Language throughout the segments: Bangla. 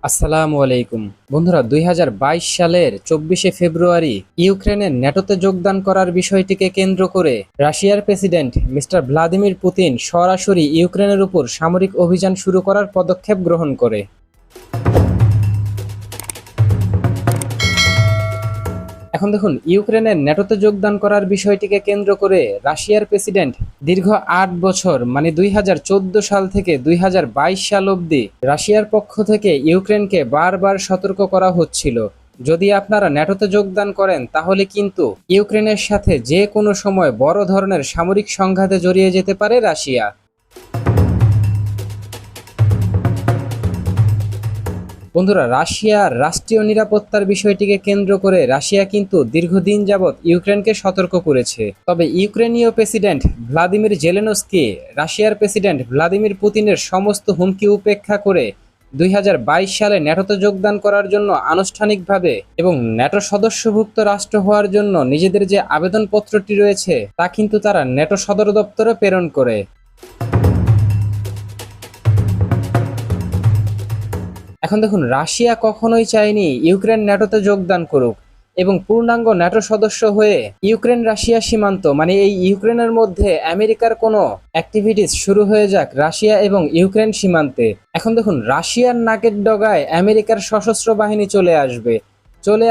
আসসালামু আলাইকুম বন্ধুরা, ২০২২ সালের ২৪শে ফেব্রুয়ারি ইউক্রেনের ন্যাটোতে যোগদান করার বিষয়টিকে কেন্দ্র করে রাশিয়ার প্রেসিডেন্ট মিস্টার ভ্লাদিমির পুতিন সরাসরি ইউক্রেনের উপর সামরিক অভিযান শুরু করার পদক্ষেপ গ্রহণ করে। এখন দেখুন, ইউক্রেনের ন্যাটোতে যোগদান করার বিষয়টিকে কেন্দ্র করে রাশিয়ার প্রেসিডেন্ট দীর্ঘ ৮ বছর মানে ২০১৪ সাল থেকে ২০২২ সাল অবধি রাশিয়ার পক্ষ থেকে ইউক্রেনকে বারবার সতর্ক করা হচ্ছিল, যদি আপনারা ন্যাটোতে যোগদান করেন তাহলে কিন্তু ইউক্রেনের সাথে যে কোনো সময় বড় ধরনের সামরিক সংঘাতে জড়িয়ে যেতে পারে রাশিয়া। বন্ধুরা, রাশিয়ার রাষ্ট্রীয় নিরাপত্তার বিষয়টিকে কেন্দ্র করে রাশিয়া কিন্তু দীর্ঘদিন যাবৎ ইউক্রেনকে সতর্ক করেছে। তবে ইউক্রেনীয় প্রেসিডেন্ট ভ্লাদিমির জেলেনস্কি রাশিয়ার প্রেসিডেন্ট ভ্লাদিমির পুতিনের সমস্ত হুমকি উপেক্ষা করে ২০২২ সালে ন্যাটোতে যোগদান করার জন্য আনুষ্ঠানিকভাবে এবং ন্যাটো সদস্যভুক্ত রাষ্ট্র হওয়ার জন্য নিজেদের যে আবেদনপত্রটি রয়েছে তা কিন্তু তারা ন্যাটো সদর দপ্তরে প্রেরণ করে। এখন দেখুন, রাশিয়া কখনোই চায়নি ইউক্রেন ন্যাটোতে যোগদান করুক এবং পূর্ণাঙ্গ ন্যাটো সদস্য হয়ে ইউক্রেন রাশিয়া সীমান্ত মানে এই ইউক্রেনের মধ্যে আমেরিকার কোনো অ্যাক্টিভিটিস শুরু হয়ে যাক রাশিয়া এবং ইউক্রেন সীমান্তে। এখন দেখুন, রাশিয়ার নাকের ডগায় আমেরিকার সশস্ত্র বাহিনী চলে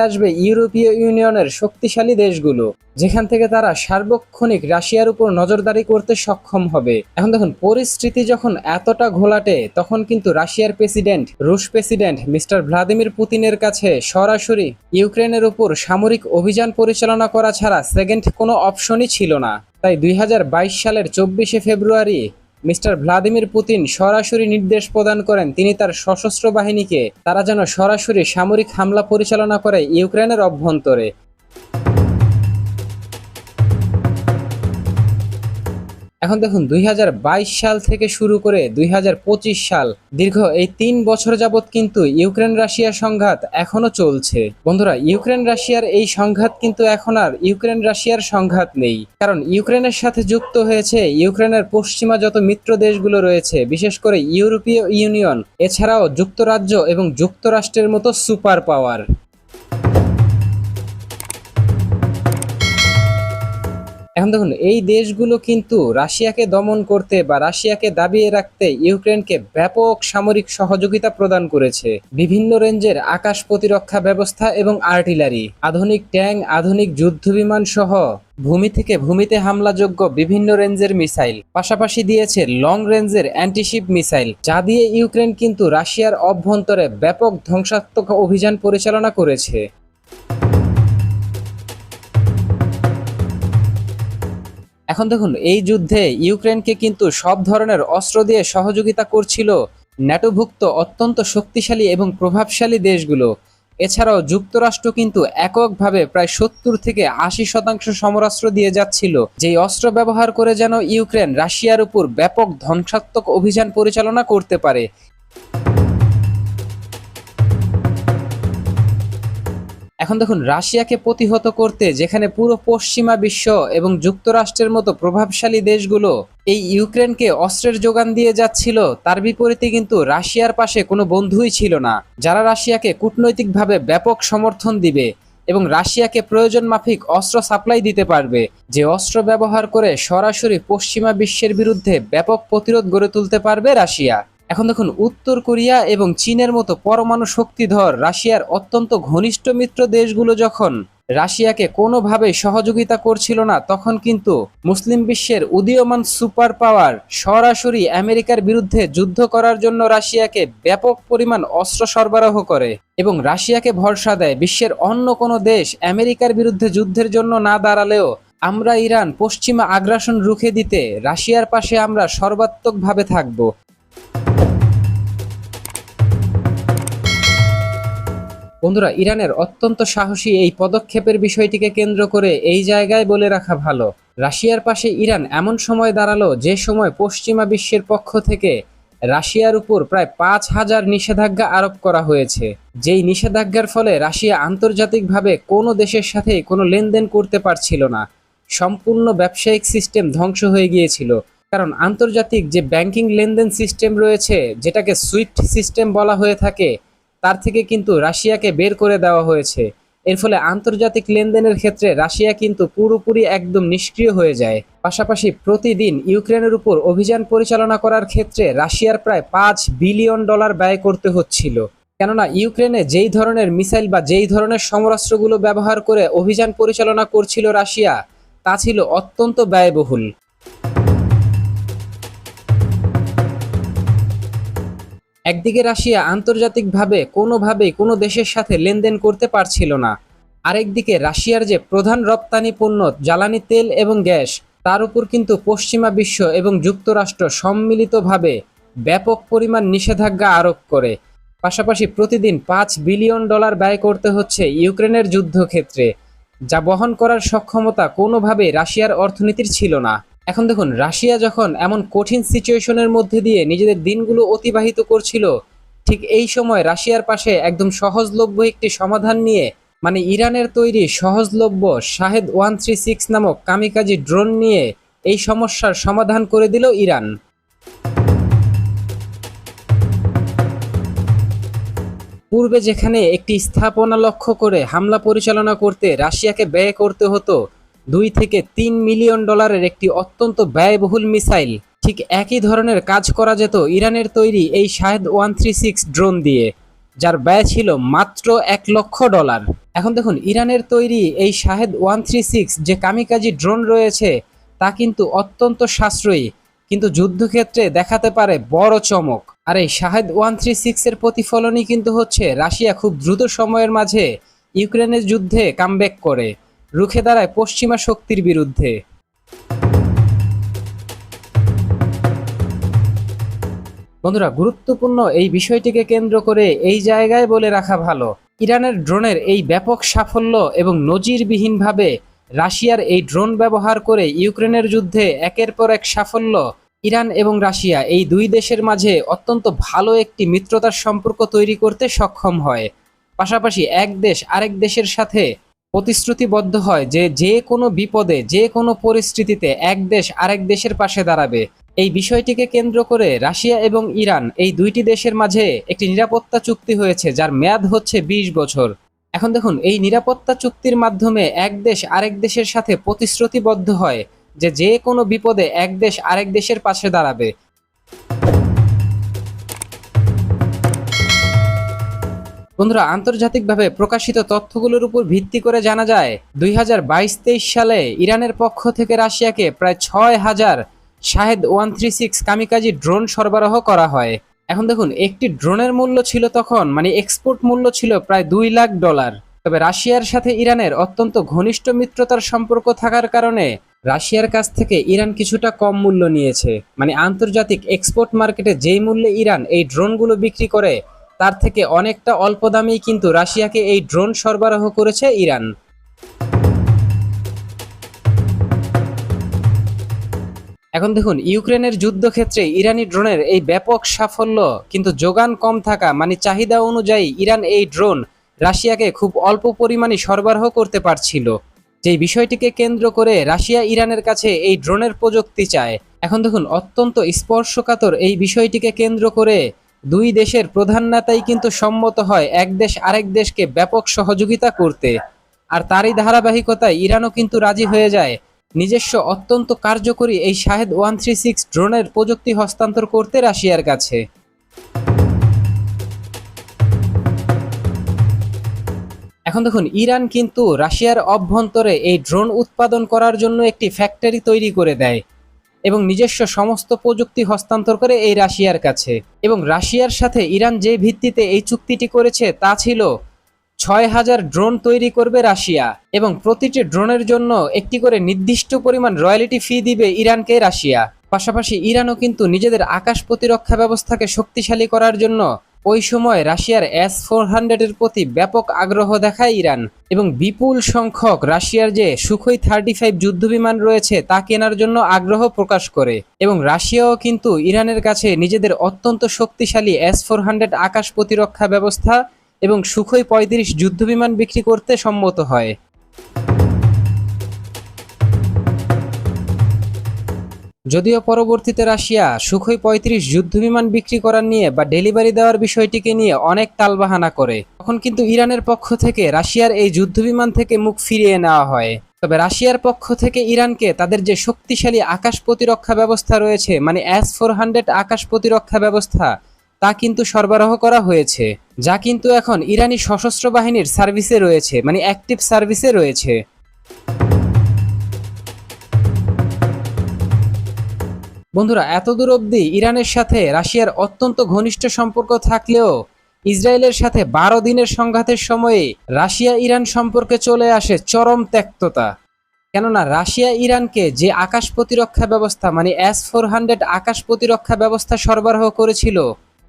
আসবে ইউরোপীয় ইউনিয়নের শক্তিশালী দেশগুলো, যেখান থেকে তারা সার্বক্ষণিক রাশিয়ার উপর নজরদারি করতে সক্ষম হবে। এখন দেখুন, পরিস্থিতি যখন এতটা ঘোলাটে তখন কিন্তু রাশিয়ার রুশ প্রেসিডেন্ট মিস্টার ভ্লাদিমির পুতিনের কাছে সরাসরি ইউক্রেনের উপর সামরিক অভিযান পরিচালনা করা ছাড়া সেকেন্ড কোনো অপশনই ছিল না। তাই ২০২২ সালের ২৪শে ফেব্রুয়ারি মিস্টার ভ্লাদিমির পুতিন সরাসরি নির্দেশ প্রদান করেন তিনি তার সশস্ত্র বাহিনীকে তারা যেন সরাসরি সামরিক হামলা পরিচালনা করে ইউক্রেনের অভ্যন্তরে। এখন দেখুন, ২০২২ সাল থেকে শুরু করে ২০২৫ সাল দীর্ঘ এই ৩ বছর যাবৎ কিন্তু ইউক্রেন রাশিয়া সংঘাত এখনো চলছে। বন্ধুরা, ইউক্রেন রাশিয়ার এই সংঘাত কিন্তু এখন আর ইউক্রেন রাশিয়ার সংঘাত নেই, কারণ ইউক্রেনের সাথে যুক্ত হয়েছে ইউক্রেনের পশ্চিমা যত মিত্র দেশগুলো রয়েছে, বিশেষ করে ইউরোপীয় ইউনিয়ন, এছাড়াও যুক্তরাজ্য এবং যুক্তরাষ্ট্রের মতো সুপার পাওয়ার। এখন দেখুন, এই দেশগুলো কিন্তু রাশিয়াকে দমন করতে বা রাশিয়াকে দাবিয়ে রাখতে ইউক্রেনকে ব্যাপক সামরিক সহযোগিতা প্রদান করেছে। বিভিন্ন রেঞ্জের আকাশ প্রতিরক্ষা ব্যবস্থা এবং আর্টিলারি, আধুনিক ট্যাঙ্ক, আধুনিক যুদ্ধবিমান সহ ভূমি থেকে ভূমিতে হামলাযোগ্য বিভিন্ন রেঞ্জের মিসাইল, পাশাপাশি দিয়েছে লং রেঞ্জের অ্যান্টিশিপ মিসাইল, যা দিয়ে ইউক্রেন কিন্তু রাশিয়ার অভ্যন্তরে ব্যাপক ধ্বংসাত্মক অভিযান পরিচালনা করেছে। এখন দেখুন, এই যুদ্ধে ইউক্রেনকে কিন্তু সব ধরনের অস্ত্র দিয়ে সহযোগিতা করছিল ন্যাটোভুক্ত অত্যন্ত শক্তিশালী এবং প্রভাবশালী দেশগুলো। এছাড়াও যুক্তরাষ্ট্র কিন্তু এককভাবে প্রায় ৭০ থেকে ৮০% সমরাস্ত্র দিয়ে যাচ্ছিল, যেই অস্ত্র ব্যবহার করে যেন ইউক্রেন রাশিয়ার উপর ব্যাপক ধ্বংসাত্মক অভিযান পরিচালনা করতে পারে। এখন দেখুন, রাশিয়াকে প্রতিহত করতে যেখানে পুরো পশ্চিমা বিশ্ব এবং যুক্তরাষ্ট্রের মতো প্রভাবশালী দেশগুলো এই ইউক্রেনকে অস্ত্রের যোগান দিয়ে যাচ্ছিল, তার বিপরীতে কিন্তু রাশিয়ার পাশে কোনো বন্ধুই ছিল না যারা রাশিয়াকে কূটনৈতিকভাবে ব্যাপক সমর্থন দিবে এবং রাশিয়াকে প্রয়োজন মাফিক অস্ত্র সাপ্লাই দিতে পারবে, যে অস্ত্র ব্যবহার করে সরাসরি পশ্চিমা বিশ্বের বিরুদ্ধে ব্যাপক প্রতিরোধ গড়ে তুলতে পারবে রাশিয়া। এখন দেখুন, উত্তর কোরিয়া এবং চীনের মতো পরমাণু শক্তিধর রাশিয়ার অত্যন্ত ঘনিষ্ঠ মিত্র দেশগুলো যখন রাশিয়াকে কোনোভাবেই সহযোগিতা করছিল না, তখন কিন্তু মুসলিম বিশ্বের উদীয়মান সুপার পাওয়ার সরাসরি আমেরিকার বিরুদ্ধে যুদ্ধ করার জন্য রাশিয়াকে ব্যাপক পরিমাণ অস্ত্র সরবরাহ করে এবং রাশিয়াকে ভরসা দেয় বিশ্বের অন্য কোনো দেশ আমেরিকার বিরুদ্ধে যুদ্ধের জন্য না দাঁড়ালেও আমরা ইরান পশ্চিমা আগ্রাসন রুখে দিতে রাশিয়ার পাশে আমরা সর্বাত্মকভাবে থাকব। বন্ধুরা, ইরানের অত্যন্ত সাহসী এই পদক্ষেপের বিষয়টিকে কেন্দ্র করে এই জায়গায় বলে রাখা ভালো, রাশিয়ার পাশে ইরান এমন সময় দাঁড়ালো যে সময় পশ্চিমা বিশ্বের পক্ষ থেকে রাশিয়ার উপর প্রায় ৫,০০০ নিষেধাজ্ঞা আরোপ করা হয়েছে, যেই নিষেধাজ্ঞার ফলে রাশিয়া আন্তর্জাতিকভাবে কোনো দেশের সাথে কোনো লেনদেন করতে পারছিল না। সম্পূর্ণ ব্যবসায়িক সিস্টেম ধ্বংস হয়ে গিয়েছিল, কারণ আন্তর্জাতিক যে ব্যাংকিং লেনদেন সিস্টেম রয়েছে, যেটাকে সুইফট সিস্টেম বলা হয়ে থাকে, তার থেকে কিন্তু রাশিয়াকে বের করে দেওয়া হয়েছে। এর ফলে আন্তর্জাতিক লেনদেনের ক্ষেত্রে রাশিয়া কিন্তু পুরোপুরি একদম নিষ্ক্রিয় হয়ে যায়। পাশাপাশি প্রতিদিন ইউক্রেনের উপর অভিযান পরিচালনা করার ক্ষেত্রে রাশিয়ার প্রায় $5 বিলিয়ন ব্যয় করতে হচ্ছিল। কেননা ইউক্রেনে যেই ধরনের মিসাইল বা যেই ধরনের সমরাস্ত্রগুলো ব্যবহার করে অভিযান পরিচালনা করছিল রাশিয়া, তা ছিল অত্যন্ত ব্যয়বহুল। একদিকে রাশিয়া আন্তর্জাতিকভাবে কোনোভাবেই কোনো দেশের সাথে লেনদেন করতে পারছিল না, আরেকদিকে রাশিয়ার যে প্রধান রপ্তানি পণ্য জ্বালানি তেল এবং গ্যাস, তার উপর কিন্তু পশ্চিমা বিশ্ব এবং যুক্তরাষ্ট্র সম্মিলিতভাবে ব্যাপক পরিমাণ নিষেধাজ্ঞা আরোপ করে। পাশাপাশি প্রতিদিন $5 বিলিয়ন ব্যয় করতে হচ্ছে ইউক্রেনের যুদ্ধক্ষেত্রে, যা বহন করার সক্ষমতা কোনোভাবেই রাশিয়ার অর্থনীতির ছিল না। এখন দেখুন, রাশিয়া যখন এমন কঠিন সিচুয়েশনের মধ্যে দিয়ে নিজেদের দিনগুলো অতিবাহিত করছিল, ঠিক এই সময় রাশিয়ার পাশে একদম সহজলভ্য একটি সমাধান নিয়ে, মানে ইরানের তৈরি সহজলভ্য শাহেদ 136 নামক কামিকাজি ড্রোন নিয়ে এই সমস্যার সমাধান করে দিল ইরান। পূর্বে যেখানে একটি স্থাপনা লক্ষ্য করে হামলা পরিচালনা করতে রাশিয়াকে ব্যয় করতে হতো $2 থেকে $3 মিলিয়ন একটি অত্যন্ত ব্যয়বহুল মিসাইল, ঠিক একই ধরনের কাজ করা যেত ইরানের তৈরি এই শাহেদ 136 ড্রোন দিয়ে, যার ব্যয় ছিল মাত্র $1 লক্ষ। এখন দেখুন, ইরানের তৈরি এই শাহেদ 136 যে কামিকাজি ড্রোন রয়েছে, তা কিন্তু অত্যন্ত সাশ্রয়ী, কিন্তু যুদ্ধক্ষেত্রে দেখাতে পারে বড় চমক। আর এই শাহেদ 136 এর প্রতিফলনই কিন্তু হচ্ছে রাশিয়া খুব দ্রুত সময়ের মাঝে ইউক্রেনের যুদ্ধে কামব্যাক করে, রুখে দাঁড়ায় পশ্চিমা শক্তির বিরুদ্ধে। বন্ধুরা, গুরুত্বপূর্ণ এই বিষয়টিকে কেন্দ্র করে এই জায়গায় বলে রাখা ভালো, ইরানের ড্রোনের এই ব্যাপক সাফল্য এবং নজিরবিহীনভাবে রাশিয়ার এই ড্রোন ব্যবহার করে ইউক্রেনের যুদ্ধে একের পর এক সাফল্য ইরান এবং রাশিয়া এই দুই দেশের মাঝে অত্যন্ত ভালো একটি মিত্রতার সম্পর্ক তৈরি করতে সক্ষম হয়। পাশাপাশি এক দেশ আরেক দেশের সাথে প্রতিশ্রুতিবদ্ধ হয় যে যে কোনো বিপদে, যে কোনো পরিস্থিতিতে এক দেশ আরেক দেশের পাশে দাঁড়াবে। এই বিষয়টিকে কেন্দ্র করে রাশিয়া এবং ইরান এই দুইটি দেশের মাঝে একটি নিরাপত্তা চুক্তি হয়েছে, যার মেয়াদ হচ্ছে 20 বছর। এখন দেখুন, এই নিরাপত্তা চুক্তির মাধ্যমে এক দেশ আরেক দেশের সাথে প্রতিশ্রুতিবদ্ধ হয় যে যে কোনো বিপদে এক দেশ আরেক দেশের পাশে দাঁড়াবে। বন্ধুরা, আন্তর্জাতিকভাবে প্রকাশিত তথ্যগুলোর উপর ভিত্তি করে জানা যায় 2022-23 সালে ইরানের পক্ষ থেকে রাশিয়াকে প্রায় 6000 শাহেদ 136 কামিকাজি ড্রোন সরবরাহ করা হয়। এখন দেখুন, একটি ড্রোনের মূল্য ছিল তখন, মানে এক্সপোর্ট মূল্য ছিল প্রায় $2 লাখ। তবে রাশিয়ার সাথে ইরানের অত্যন্ত ঘনিষ্ঠ মিত্রতার সম্পর্ক থাকার কারণে রাশিয়ার কাছ থেকে ইরান কিছুটা কম মূল্য নিয়েছে, মানে আন্তর্জাতিক এক্সপোর্ট মার্কেটে যেই মূল্যে ইরান এই ড্রোনগুলো বিক্রি করে, তার থেকে অনেকটা অল্প দামেই কিন্তু রাশিয়াকে এই ড্রোন সরবরাহ করেছে ইরান। এখন দেখুন, ইউক্রেনের যুদ্ধক্ষেত্রে ইরানি ড্রোনের এই ব্যাপক সাফল্য কিন্তু যোগান কম থাকা, মানে চাহিদা অনুযায়ী ইরান এই ড্রোন রাশিয়াকে খুব অল্প পরিমাণে সরবরাহ করতে পারছিল, যেই বিষয়টিকে কেন্দ্র করে রাশিয়া ইরানের কাছে এই ড্রোনের প্রযুক্তি চায়। এখন দেখুন, অত্যন্ত স্পর্শকাতর এই বিষয়টিকে কেন্দ্র করে দুই দেশের প্রধান নেতাই কিন্তু সম্মত হয় এক দেশ আরেক দেশকে ব্যাপক সহযোগিতা করতে। আর তারই ধারাবাহিকতায় ইরানও কিন্তু রাজি হয়ে যায় নিজস্ব অত্যন্ত কার্যকরী এই শাহেদ 136 ড্রোনের প্রযুক্তি হস্তান্তর করতে রাশিয়ার কাছে। এখন দেখুন, ইরান কিন্তু রাশিয়ার অভ্যন্তরে এই ড্রোন উৎপাদন করার জন্য একটি ফ্যাক্টরি তৈরি করে দেয় এবং নিজস্ব সমস্ত প্রযুক্তি হস্তান্তর করে এই রাশিয়ার কাছে। এবং রাশিয়ার সাথে ইরান যে ভিত্তিতে এই চুক্তিটি করেছে তা ছিল 6000 ড্রোন তৈরি করবে রাশিয়া, এবং প্রতিটি ড্রোনের জন্য একটি করে নির্দিষ্ট পরিমাণ রয়্যালিটি ফি দিবে ইরানকে রাশিয়া। পাশাপাশি ইরানও কিন্তু নিজেদের আকাশ প্রতিরক্ষা ব্যবস্থাকে শক্তিশালী করার জন্য ওই সময় রাশিয়ার S-400 এর প্রতি ব্যাপক আগ্রহ দেখায় ইরান, এবং বিপুল সংখ্যক রাশিয়ার যে সুখোই 35 যুদ্ধবিমান রয়েছে তা কেনার জন্য আগ্রহ প্রকাশ করে। এবং রাশিয়াও কিন্তু ইরানের কাছে নিজেদের অত্যন্ত শক্তিশালী S-400 আকাশ প্রতিরক্ষা ব্যবস্থা এবং সুখোই 35 যুদ্ধবিমান বিক্রি করতে সম্মত হয়। যদিও পরবর্তীতে রাশিয়া সুখোই 35 যুদ্ধবিমান বিক্রি করার নিয়ে বা ডেলিভারি দেওয়ার বিষয়টিকে নিয়ে অনেক টালবাহানা করে, তখন কিন্তু ইরানের পক্ষ থেকে রাশিয়ার এই যুদ্ধবিমান থেকে মুখ ফিরিয়ে নেওয়া হয়। তবে রাশিয়ার পক্ষ থেকে ইরানকে তাদের যে শক্তিশালী আকাশ প্রতিরক্ষা ব্যবস্থা রয়েছে, মানে S-400 আকাশ প্রতিরক্ষা ব্যবস্থা, তা কিন্তু সরবরাহ করা হয়েছে, যা কিন্তু এখন ইরানি সশস্ত্র বাহিনীর সার্ভিসে রয়েছে, মানে অ্যাক্টিভ সার্ভিসে রয়েছে। বন্ধুরা, এতদূর অবধি ইরানের সাথে রাশিয়ার অত্যন্ত ঘনিষ্ঠ সম্পর্ক থাকলেও ইসরায়েলের সাথে 12 দিনের সংঘাতের সময়ে রাশিয়া ইরান সম্পর্কে চলে আসে চরম ত্যক্ততা। কেননা রাশিয়া ইরানকে যে আকাশ প্রতিরক্ষা ব্যবস্থা, মানে S-400 আকাশ প্রতিরক্ষা ব্যবস্থা সরবরাহ করেছিল,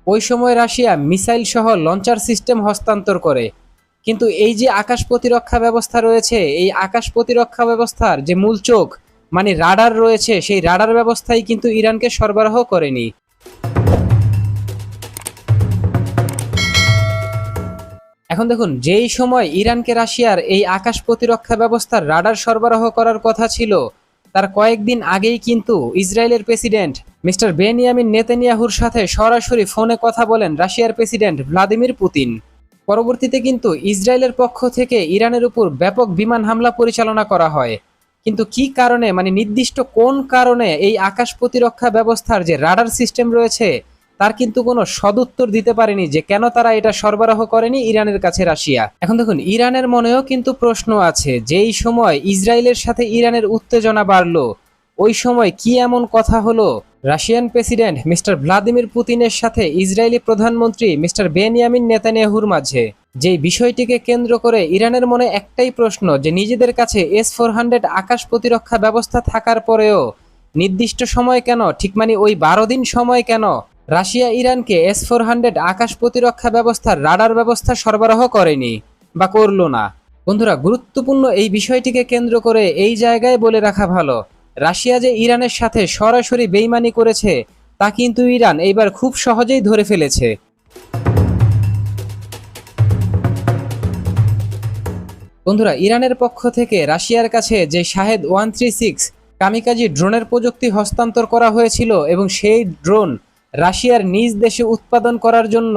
ওই সময় রাশিয়া মিসাইল সহ লঞ্চার সিস্টেম হস্তান্তর করে। কিন্তু এই যে আকাশ প্রতিরক্ষা ব্যবস্থা রয়েছে, এই আকাশ প্রতিরক্ষা ব্যবস্থার যে মূল চোখ, মানে রাডার রয়েছে, সেই রাডার ব্যবস্থাই কিন্তু ইরানকে সরবরাহ করেনি। এখন দেখুন, যেই সময় ইরানকে রাশিয়ার এই আকাশ প্রতিরক্ষা ব্যবস্থার রাডার সরবরাহ করার কথা ছিল, তার কয়েকদিন আগেই কিন্তু ইসরায়েলের প্রেসিডেন্ট মিস্টার বেনিয়ামিন নেতানিয়াহুর সাথে সরাসরি ফোনে কথা বলেন রাশিয়ার প্রেসিডেন্ট ভ্লাদিমির পুতিন। পরবর্তীতে কিন্তু ইসরায়েলের পক্ষ থেকে ইরানের উপর ব্যাপক বিমান হামলা পরিচালনা করা হয়। কিন্তু কি কারণে, মানে নির্দিষ্ট কোন কারণে এই আকাশ প্রতিরক্ষা ব্যবস্থার যে রাডার সিস্টেম রয়েছে, তার কিন্তু কোনো সদুত্তর দিতে পারেনি যে কেন তারা এটা সরবরাহ করেনি ইরানের কাছে রাশিয়া। এখন দেখুন, ইরানের মনেও কিন্তু প্রশ্ন আছে, যেই সময় ইসরায়েলের সাথে ইরানের উত্তেজনা বাড়লো, ওই সময় কি এমন কথা হলো রাশিয়ান প্রেসিডেন্ট মিস্টার ভ্লাদিমির পুতিনের সাথে ইসরায়েলি প্রধানমন্ত্রী মিস্টার বেনিয়ামিন নেতানিয়াহুর মাঝে, যেই বিষয়টিকে কেন্দ্র করে ইরানের মনে একটাই প্রশ্ন, যে নিজেদের কাছে S-400 আকাশ প্রতিরক্ষা ব্যবস্থা থাকার পরেও নির্দিষ্ট সময় কেন, ঠিক মানে ওই 12 দিন সময় কেন রাশিয়া ইরানকে S-400 আকাশ প্রতিরক্ষা ব্যবস্থার রাডার ব্যবস্থা সরবরাহ করেনি বা করলো না। বন্ধুরা, গুরুত্বপূর্ণ এই বিষয়টিকে কেন্দ্র করে এই জায়গায় বলে রাখা ভালো, রাশিয়া যে ইরানের সাথে সরাসরি বেইমানি করেছে, তা কিন্তু ইরান এইবার খুব সহজেই ধরে ফেলেছে। বন্ধুরা, ইরানের পক্ষ থেকে রাশিয়ার কাছে যে শাহেদ 136 কামিকাজি ড্রোনের প্রযুক্তি হস্তান্তর করা হয়েছিল, এবং সেই ড্রোন রাশিয়ার নিজ দেশে উৎপাদন করার জন্য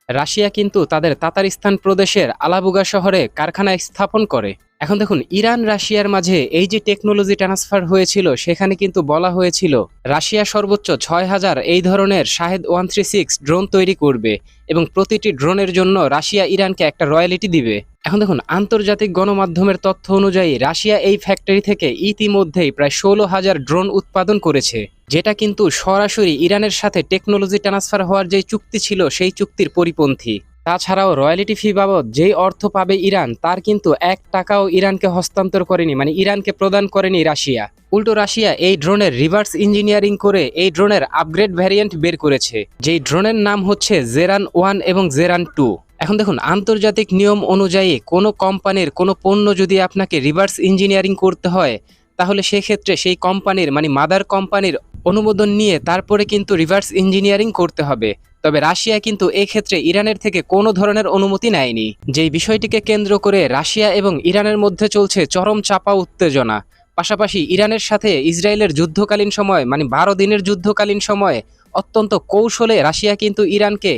রাশিয়া কিন্তু তাদের তাতারিস্তান প্রদেশের আলাবুগা শহরে কারখানা স্থাপন করে। এখন দেখুন, ইরান রাশিয়ার মাঝে এই যে টেকনোলজি ট্রান্সফার হয়েছিল, সেখানে কিন্তু বলা হয়েছিল রাশিয়া সর্বোচ্চ 6000 এই ধরনের শাহেদ 136 ড্রোন তৈরি করবে, এবং প্রতিটি ড্রোনের জন্য রাশিয়া ইরানকে একটা রয়্যালিটি দিবে। এখন দেখুন, আন্তর্জাতিক গণমাধ্যমের তথ্য অনুযায়ী রাশিয়া এই ফ্যাক্টরি থেকে ইতিমধ্যেই প্রায় 16,000 ড্রোন উৎপাদন করেছে, যেটা কিন্তু সরাসরি ইরানের সাথে টেকনোলজি ট্রান্সফার হওয়ার যে চুক্তি ছিল, সেই চুক্তির পরিপন্থী। তাছাড়াও রয়্যালিটি ফি বাবদ যেই অর্থ পাবে ইরান, তার কিন্তু 1 টাকাও ইরানকে হস্তান্তর করেনি, মানে ইরানকে প্রদান করেনি রাশিয়া। উল্টো রাশিয়া এই ড্রোনের রিভার্স ইঞ্জিনিয়ারিং করে এই ড্রোনের আপগ্রেড ভ্যারিয়েন্ট বের করেছে, যেই ড্রোনের নাম হচ্ছে জেরান 1 এবং জেরান 2। এখন দেখুন, আন্তর্জাতিক নিয়ম অনুযায়ী কোনো কোম্পানির কোনো পণ্য যদি আপনাকে রিভার্স ইঞ্জিনিয়ারিং করতে হয়, তাহলে সেক্ষেত্রে সেই কোম্পানির, মানে মাদার কোম্পানির অনুমোদন নিয়ে তারপরে কিন্তু রিভার্স ইঞ্জিনিয়ারিং করতে হবে। তবে রাশিয়া কিন্তু এক্ষেত্রে ইরানের থেকে কোনো ধরনের অনুমতি নেয়নি, যেই বিষয়টিকে কেন্দ্র করে রাশিয়া এবং ইরানের মধ্যে চলছে চরম চাপা উত্তেজনা। পাশাপাশি ইরানের সাথে ইসরায়েলের যুদ্ধকালীন সময়, মানে 12 দিনের যুদ্ধকালীন সময়ে অত্যন্ত কৌশলে রাশিয়া কিন্তু ইরানকে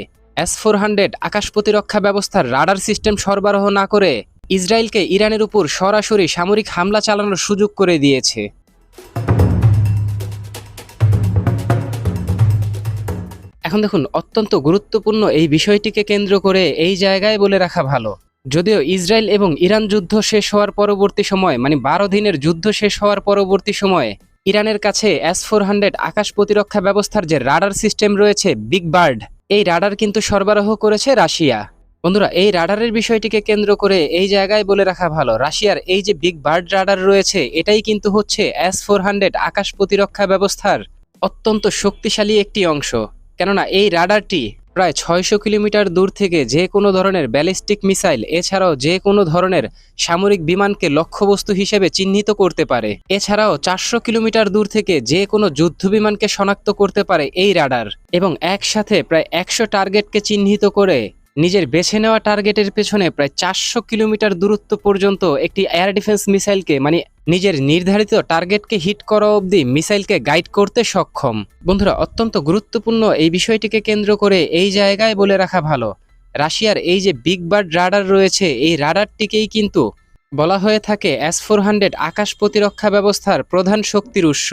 S-400 আকাশ প্রতিরক্ষা ব্যবস্থার রাডার সিস্টেম সরবরাহ না করে ইসরায়েলকে ইরানের উপর সরাসরি সামরিক হামলা চালানোর সুযোগ করে দিয়েছে। এখন দেখুন, অত্যন্ত গুরুত্বপূর্ণ এই বিষয়টিকে কেন্দ্র করে এই জায়গায় বলে রাখা ভালো, যদিও ইসরায়েল এবং ইরান যুদ্ধ শেষ হওয়ার পরবর্তী সময়, মানে 12 দিনের যুদ্ধ শেষ হওয়ার পরবর্তী সময়ে ইরানের কাছে S-400 আকাশ প্রতিরক্ষা ব্যবস্থার যে রাডার সিস্টেম রয়েছে বিগ বার্ড, এই রাডার কিন্তু সরবরাহ করেছে রাশিয়া। বন্ধুরা, এই রাডারের বিষয়টিকে কেন্দ্র করে এই জায়গায় বলে রাখা ভালো, রাশিয়ার এই যে বিগ বার্ড রাডার রয়েছে, এটাই কিন্তু হচ্ছে S-400 আকাশ প্রতিরক্ষা ব্যবস্থার অত্যন্ত শক্তিশালী একটি অংশ। কেননা এই রাডারটি প্রায় 600 কিলোমিটার দূর থেকে যে কোনো ধরনের ব্যালিস্টিক মিসাইল এছাড়াও যে কোনো ধরনের সামরিক বিমানকে লক্ষ্যবস্তু হিসেবে চিহ্নিত করতে পারে। এছাড়াও 400 কিলোমিটার দূর থেকে যে কোনো যুদ্ধ বিমানকে শনাক্ত করতে পারে এই রাডার, এবং একসাথে প্রায় 100 টার্গেটকে চিহ্নিত করে নিজের বেছে নেওয়া টার্গেটের পেছনে প্রায় 400 কিলোমিটার দূরত্ব পর্যন্ত একটি এয়ার ডিফেন্স মিসাইলকে, মানে নিজের নির্ধারিত টার্গেটকে হিট করা অবধি মিসাইলকে গাইড করতে সক্ষম। বন্ধুরা, অত্যন্ত গুরুত্বপূর্ণ এই বিষয়টিকে কেন্দ্র করে এই জায়গায় বলে রাখা ভালো, রাশিয়ার এই যে বিগ বার্ড রাডার রয়েছে, এই রাডারটিকেই কিন্তু বলা হয়ে থাকে S-400 আকাশ প্রতিরক্ষা ব্যবস্থার প্রধান শক্তির উৎস,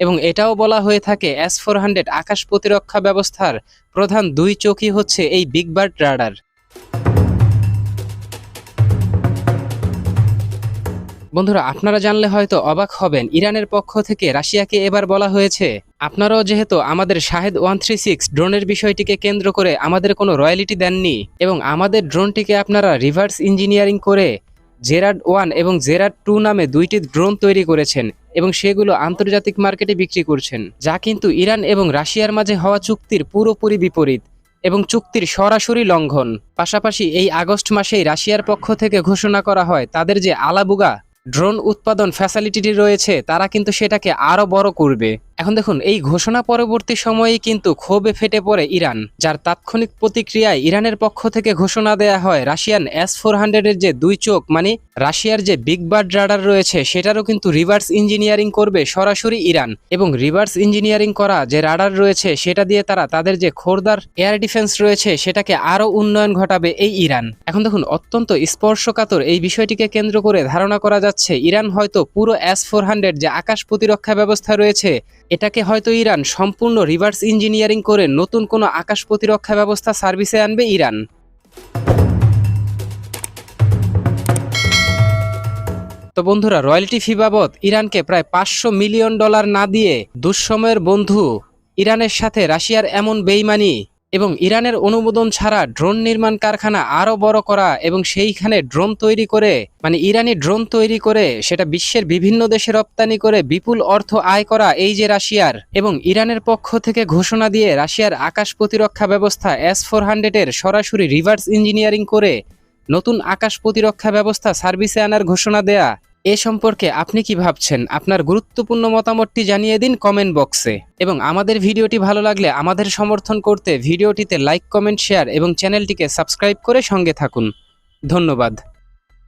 এবং এটাও বলা হয়ে থাকে S-400 আকাশ প্রতিরক্ষা ব্যবস্থার প্রধান দুই চোখই হচ্ছে এই বিগ বার্ড রাডার। বন্ধুরা, আপনারা জানলে হয়তো অবাক হবেন, ইরানের পক্ষ থেকে রাশিয়াকে এবার বলা হয়েছে, আপনারাও যেহেতু আমাদের শাহেদ 136 ড্রোনের বিষয়টিকে কেন্দ্র করে আমাদের কোনো রয়্যালিটি দেননি এবং আমাদের ড্রোনটিকে আপনারা রিভার্স ইঞ্জিনিয়ারিং করে জেরাড 1 এবং জেরাড 2 নামে দুইটি ড্রোন তৈরি করেছেন এবং সেগুলো আন্তর্জাতিক মার্কেটে বিক্রি করছেন, যা কিন্তু ইরান এবং রাশিয়ার মাঝে হওয়া চুক্তির পুরোপুরি বিপরীত এবং চুক্তির সরাসরি লঙ্ঘন। পাশাপাশি এই আগস্ট মাসেই রাশিয়ার পক্ষ থেকে ঘোষণা করা হয় তাদের যে আলাবুগা ড্রোন উৎপাদন ফ্যাসিলিটি রয়েছে তারা কিন্তু সেটাকে আরো বড় করবে। এখন দেখুন, এই ঘোষণা পরবর্তী সময়ে কিন্তু ক্ষোভে ফেটে পড়ে ইরান, যার তাৎক্ষণিক প্রতিক্রিয়ায় ইরানের পক্ষ থেকে ঘোষণা দেয়া হয় রাশিয়ান S-400 এর যে দুই চোখ মানে রাশিয়ার যে বিগ বার্ড রাডার রয়েছে সেটারও কিন্তু রিভার্স ইঞ্জিনিয়ারিং করবে সরাসরি ইরান, এবং রিভার্স ইঞ্জিনিয়ারিং করা যে রাডার রয়েছে সেটা দিয়ে তারা তাদের যে খোরদার এয়ার ডিফেন্স রয়েছে সেটাকে আরো উন্নয়ন ঘটাবে এই ইরান। এখন দেখুন, অত্যন্ত স্পর্শকাতর এই বিষয়টিকে কেন্দ্র করে ধারণা করা যাচ্ছে ইরান হয়তো পুরো S-400 যে আকাশ প্রতিরক্ষা ব্যবস্থা রয়েছে এটাকে হয়তো ইরান সম্পূর্ণ রিভার্স ইঞ্জিনিয়ারিং করে নতুন কোনো আকাশ প্রতিরক্ষা ব্যবস্থা সার্ভিসে আনবে ইরান। তো বন্ধুরা, রয়্যালটি ফি বাবদ ইরানকে প্রায় $500 মিলিয়ন না দিয়ে দুঃসময়ের বন্ধু ইরানের সাথে রাশিয়ার এমন বেইমানি এবং ইরানের অনুমোদন ছাড়া ড্রোন নির্মাণ কারখানা আরো বড় করা এবং সেইখানে ড্রোন তৈরি করে মানে ইরানি ড্রোন তৈরি করে সেটা বিশ্বের বিভিন্ন দেশে রপ্তানি করে বিপুল অর্থ আয় করা এই যে রাশিয়ার, এবং ইরানের পক্ষ থেকে ঘোষণা দিয়ে রাশিয়ার আকাশ প্রতিরক্ষা ব্যবস্থা S-400 এর সরাসরি রিভার্স ইঞ্জিনিয়ারিং করে নতুন আকাশ প্রতিরক্ষা ব্যবস্থা সার্ভিসে আনার ঘোষণা দেয়া, এ সম্পর্কে আপনি কি ভাবছেন? আপনার গুরুত্বপূর্ণ মতামতটি জানিয়ে দিন কমেন্ট বক্সে, এবং আমাদের ভিডিওটি ভালো লাগলে আমাদের সমর্থন করতে ভিডিওটিতে লাইক, কমেন্ট, শেয়ার এবং চ্যানেলটিকে সাবস্ক্রাইব করে সঙ্গে থাকুন। ধন্যবাদ।